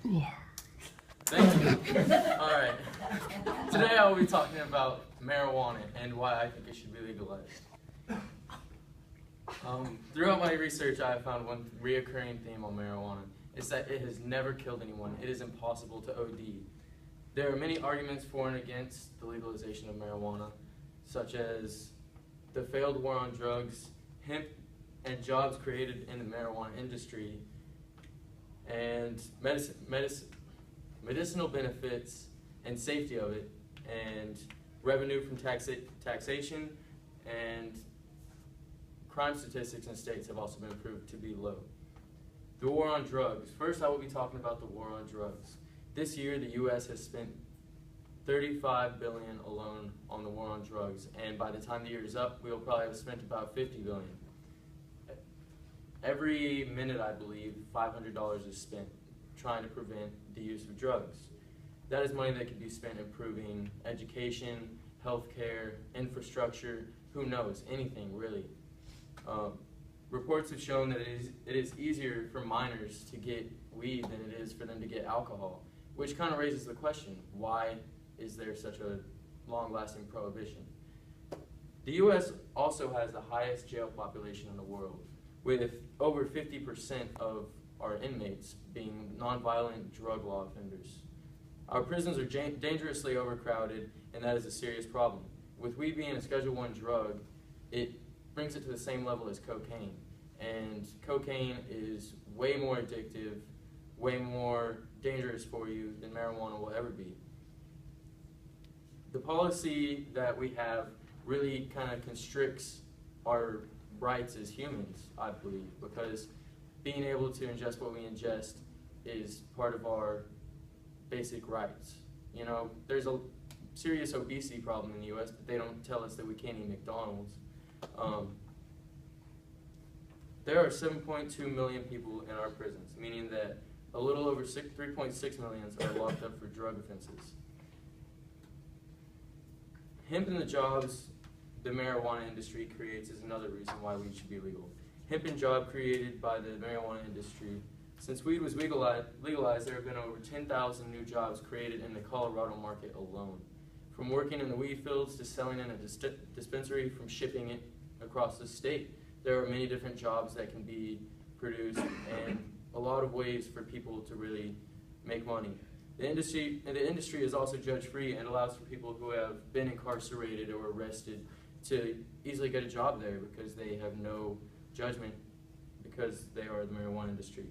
Yeah. Thank you. All right. Today I will be talking about marijuana and why I think it should be legalized. Throughout my research, I have found one reoccurring theme on marijuana. It's that it has never killed anyone. It is impossible to OD. There are many arguments for and against the legalization of marijuana, such as the failed war on drugs, hemp, and jobs created in the marijuana industry, and medicinal benefits and safety of it, and revenue from taxation, and crime statistics in states have also been proved to be low. The war on drugs. First, I will be talking about the war on drugs. This year, the U.S. has spent $35 billion alone on the war on drugs, and by the time the year is up, we will probably have spent about $50 billion. Every minute, I believe, $500 is spent trying to prevent the use of drugs. That is money that could be spent improving education, healthcare, infrastructure, who knows, anything really. Reports have shown that it is easier for minors to get weed than it is for them to get alcohol, which kind of raises the question, why is there such a long-lasting prohibition? The U.S. also has the highest jail population in the world, with over 50% of our inmates being nonviolent drug law offenders. Our prisons are dangerously overcrowded, and that is a serious problem. With weed being a Schedule I drug, it brings it to the same level as cocaine. And cocaine is way more addictive, way more dangerous for you than marijuana will ever be. The policy that we have really kind of constricts our rights as humans, I believe, because being able to ingest what we ingest is part of our basic rights. You know, there's a serious obesity problem in the U.S., but they don't tell us that we can't eat McDonald's. There are 7.2 million people in our prisons, meaning that a little over 3.6 million are locked up for drug offenses. Hemp and the jobs the marijuana industry creates is another reason why weed should be legal. Hemp and job created by the marijuana industry. Since weed was legalized, there have been over 10,000 new jobs created in the Colorado market alone. From working in the weed fields to selling in a dispensary, from shipping it across the state, there are many different jobs that can be produced and a lot of ways for people to really make money. The industry is also judge-free and allows for people who have been incarcerated or arrested to easily get a job there because they have no judgment because they are the marijuana industry.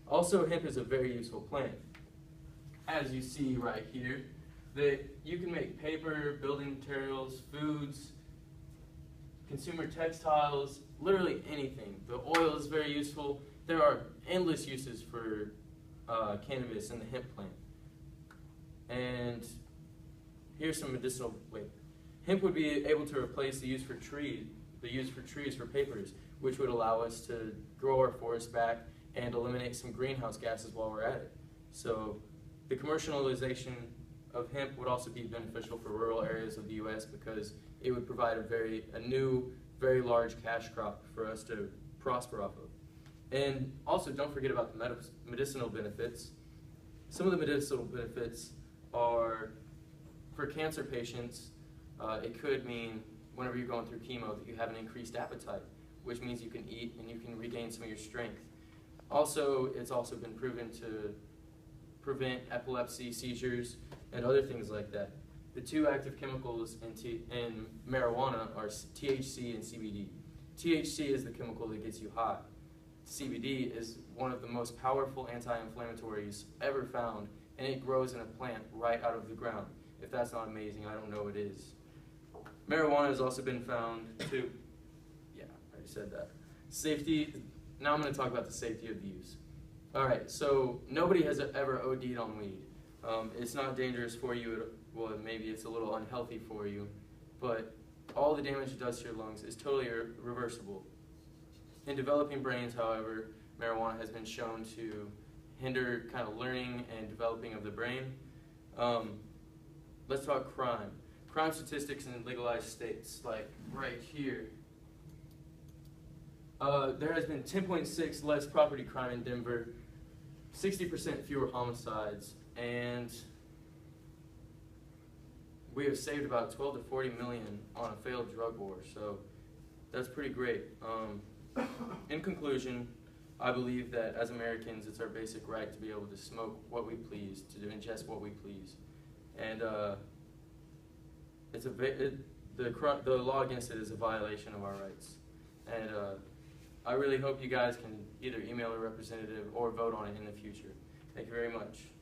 Also, hemp is a very useful plant. As you see right here, you can make paper, building materials, foods, consumer textiles, literally anything. The oil is very useful. There are endless uses for cannabis in the hemp plant. And here's some medicinal, hemp would be able to replace the use for trees for papers, which would allow us to grow our forests back and eliminate some greenhouse gases while we're at it. So the commercialization of hemp would also be beneficial for rural areas of the U.S. because it would provide a new, very large cash crop for us to prosper off of. And also, don't forget about the medicinal benefits. Some of the medicinal benefits are, for cancer patients, it could mean whenever you're going through chemo that you have an increased appetite, which means you can eat and you can regain some of your strength. Also, it's also been proven to prevent epilepsy, seizures, and other things like that. The two active chemicals in marijuana are THC and CBD. THC is the chemical that gets you high. CBD is one of the most powerful anti-inflammatories ever found, and it grows in a plant right out of the ground. If that's not amazing, I don't know what is. Marijuana has also been found to, I already said that. Safety, now I'm going to talk about the safety of the use. Alright, so nobody has ever OD'd on weed. It's not dangerous for you, well maybe it's a little unhealthy for you, but all the damage it does to your lungs is totally reversible. In developing brains, however, marijuana has been shown to hinder kind of learning and developing of the brain. Let's talk crime. Crime statistics in legalized states, like right here. There has been 10.6 less property crime in Denver 60% fewer homicides, and we have saved about 12 to 40 million on a failed drug war, so that's pretty great. In conclusion, I believe that as Americans, it's our basic right to be able to smoke what we please, to ingest what we please, and the law against it is a violation of our rights. And I really hope you guys can either email a representative or vote on it in the future. Thank you very much.